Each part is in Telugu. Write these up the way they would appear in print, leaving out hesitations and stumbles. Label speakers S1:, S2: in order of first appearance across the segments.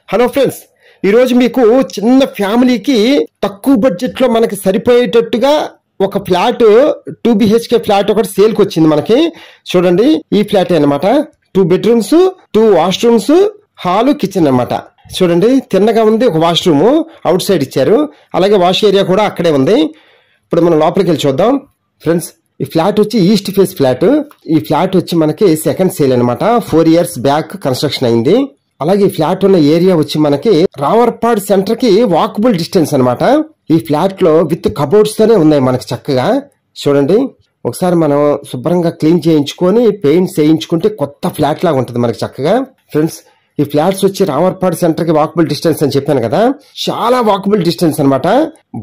S1: హలో ఫ్రెండ్స్, ఈరోజు మీకు చిన్న ఫ్యామిలీకి తక్కువ బడ్జెట్ లో మనకి సరిపోయేటట్టుగా ఒక ఫ్లాట్ 2 BHK ఫ్లాట్ ఒకటి సేల్కి వచ్చింది మనకి. చూడండి, ఈ ఫ్లాట్ అన్నమాట. 2 బెడ్రూమ్స్, 2 వాష్రూమ్స్, హాలు, కిచెన్ అన్నమాట. చూడండి, తిన్నగా ఉంది. ఒక వాష్రూమ్ అవుట్ సైడ్ ఇచ్చారు, అలాగే వాష్ ఏరియా కూడా అక్కడే ఉంది. ఇప్పుడు మనం లోపలికి వెళ్ళి చూద్దాం. ఫ్రెండ్స్, ఈ ఫ్లాట్ వచ్చి ఈస్ట్ ఫేస్ ఫ్లాట్. ఈ ఫ్లాట్ వచ్చి మనకి సెకండ్ సేల్ అనమాట. 4 years బ్యాక్ కన్స్ట్రక్షన్ అయింది. అలాగే ఈ ఫ్లాట్ ఉన్న ఏరియా వచ్చి మనకి రావర్పాడ్ సెంటర్ కి వాకబుల్ డిస్టెన్స్ అనమాట. ఈ ఫ్లాట్ లో విత్ కబోర్డ్స్ తోనే ఉన్నాయి మనకి చక్కగా. చూడండి, ఒకసారి మనం శుభ్రంగా క్లీన్ చేయించుకొని పెయింట్స్ వేయించుకుంటే కొత్త ఫ్లాట్ లాగా ఉంటుంది మనకి చక్కగా. ఫ్రెండ్స్, ఈ ఫ్లాట్స్ వచ్చి రావర్పాడ్ సెంటర్ కి వాకబుల్ డిస్టెన్స్ అని చెప్పాను కదా, చాలా వాకబుల్ డిస్టెన్స్ అనమాట.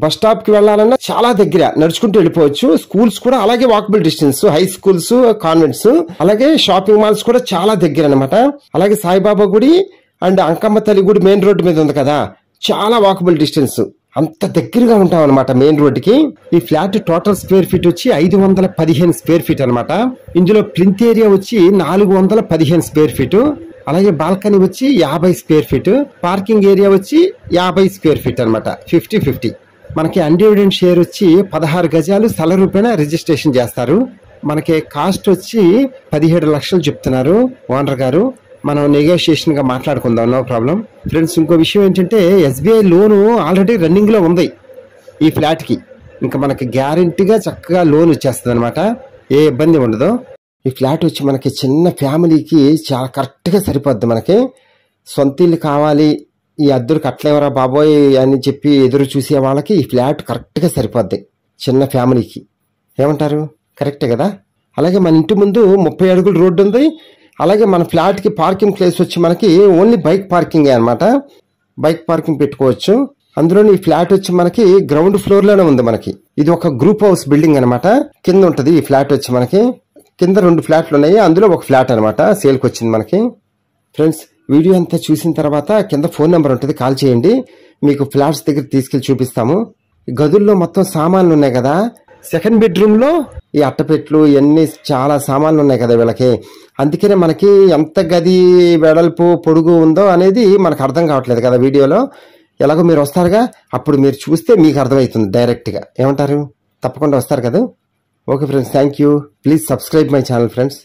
S1: బస్ స్టాప్ కి వెళ్లాలన్నా చాలా దగ్గర నడుచుకుంటూ వెళ్ళిపోవచ్చు. స్కూల్స్ కూడా అలాగే walkable distance, high schools, convents, అలాగే షాపింగ్ మాల్స్ కూడా చాలా దగ్గర అనమాట. అలాగే సాయిబాబా గుడి అండ్ అంకమ్మ తల్లి గుడి మెయిన్ రోడ్డు మీద ఉంది కదా, చాలా వాకబుల్ డిస్టెన్స్. అంత దగ్గరగా ఉంటాం అనమాట మెయిన్ రోడ్ కి. ఈ ఫ్లాట్ టోటల్ స్క్వేర్ ఫీట్ వచ్చి 515 స్క్వేర్ ఫీట్ అనమాట. ఇందులో ప్లింత్ ఏరియా వచ్చి 415 స్క్వేర్ ఫీట్, అలాగే బాల్కనీ వచ్చి 50 స్క్వేర్ ఫీట్, పార్కింగ్ ఏరియా వచ్చి 50 స్క్వేర్ ఫీట్ అనమాట. 50-50. మనకి అన్డివిడెంట్ షేర్ వచ్చి 16 గజాలు స్థల రూపేణ రిజిస్ట్రేషన్ చేస్తారు. మనకి కాస్ట్ వచ్చి 17 లక్షలు చెప్తున్నారు ఓనర్ గారు. మనం నెగోషియేషన్ గా మాట్లాడుకుందాం, నో ప్రాబ్లం. ఫ్రెండ్స్, ఇంకో విషయం ఏంటంటే SBI లోను ఆల్రెడీ రన్నింగ్ లో ఉంది ఈ ఫ్లాట్ కి. ఇంకా మనకి గ్యారంటీగా చక్కగా లోన్ వచ్చేస్తుంది అనమాట, ఏ ఇబ్బంది ఉండదు. ఈ ఫ్లాట్ వచ్చి మనకి చిన్న ఫ్యామిలీకి చాలా కరెక్ట్ గా సరిపోద్ది. మనకి సొంత ఇల్లు కావాలి, ఈ అద్దెలు కట్టలేవరా బాబోయ్ అని చెప్పి ఎదురు చూసే వాళ్ళకి ఈ ఫ్లాట్ కరెక్ట్ గా సరిపోద్ది చిన్న ఫ్యామిలీకి. ఏమంటారు? కరెక్టే కదా. అలాగే మన ఇంటి ముందు 30 అడుగుల రోడ్డు ఉంది. అలాగే మన ఫ్లాట్ కి పార్కింగ్ ప్లేస్ వచ్చి మనకి ఓన్లీ బైక్ పార్కింగ్ అనమాట. బైక్ పార్కింగ్ పెట్టుకోవచ్చు. అందులోని ఈ ఫ్లాట్ వచ్చి మనకి గ్రౌండ్ ఫ్లోర్ లోనే ఉంది. మనకి ఇది ఒక గ్రూప్ హౌస్ బిల్డింగ్ అనమాట. కింద ఉంటది ఈ ఫ్లాట్ వచ్చి మనకి. కింద 2 ఫ్లాట్లు ఉన్నాయి, అందులో ఒక ఫ్లాట్ అనమాట సేల్కి వచ్చింది మనకి. ఫ్రెండ్స్, వీడియో అంతా చూసిన తర్వాత కింద ఫోన్ నెంబర్ ఉంటుంది, కాల్ చేయండి. మీకు ఫ్లాట్స్ దగ్గర తీసుకెళ్లి చూపిస్తాము. గదుల్లో మొత్తం సామాన్లు ఉన్నాయి కదా. సెకండ్ బెడ్రూమ్ లో ఈ అట్టపెట్లు ఇవన్నీ చాలా సామాన్లు ఉన్నాయి కదా వీళ్ళకి. అందుకనే మనకి ఎంత గది వెడల్పు పొడుగు ఉందో అనేది మనకు అర్థం కావట్లేదు కదా వీడియోలో. ఎలాగో మీరు వస్తారుగా, అప్పుడు మీరు చూస్తే మీకు అర్థమవుతుంది డైరెక్ట్ గా. ఏమంటారు? తప్పకుండా వస్తారు కదా. Okay friends, thank you. Please subscribe my channel friends.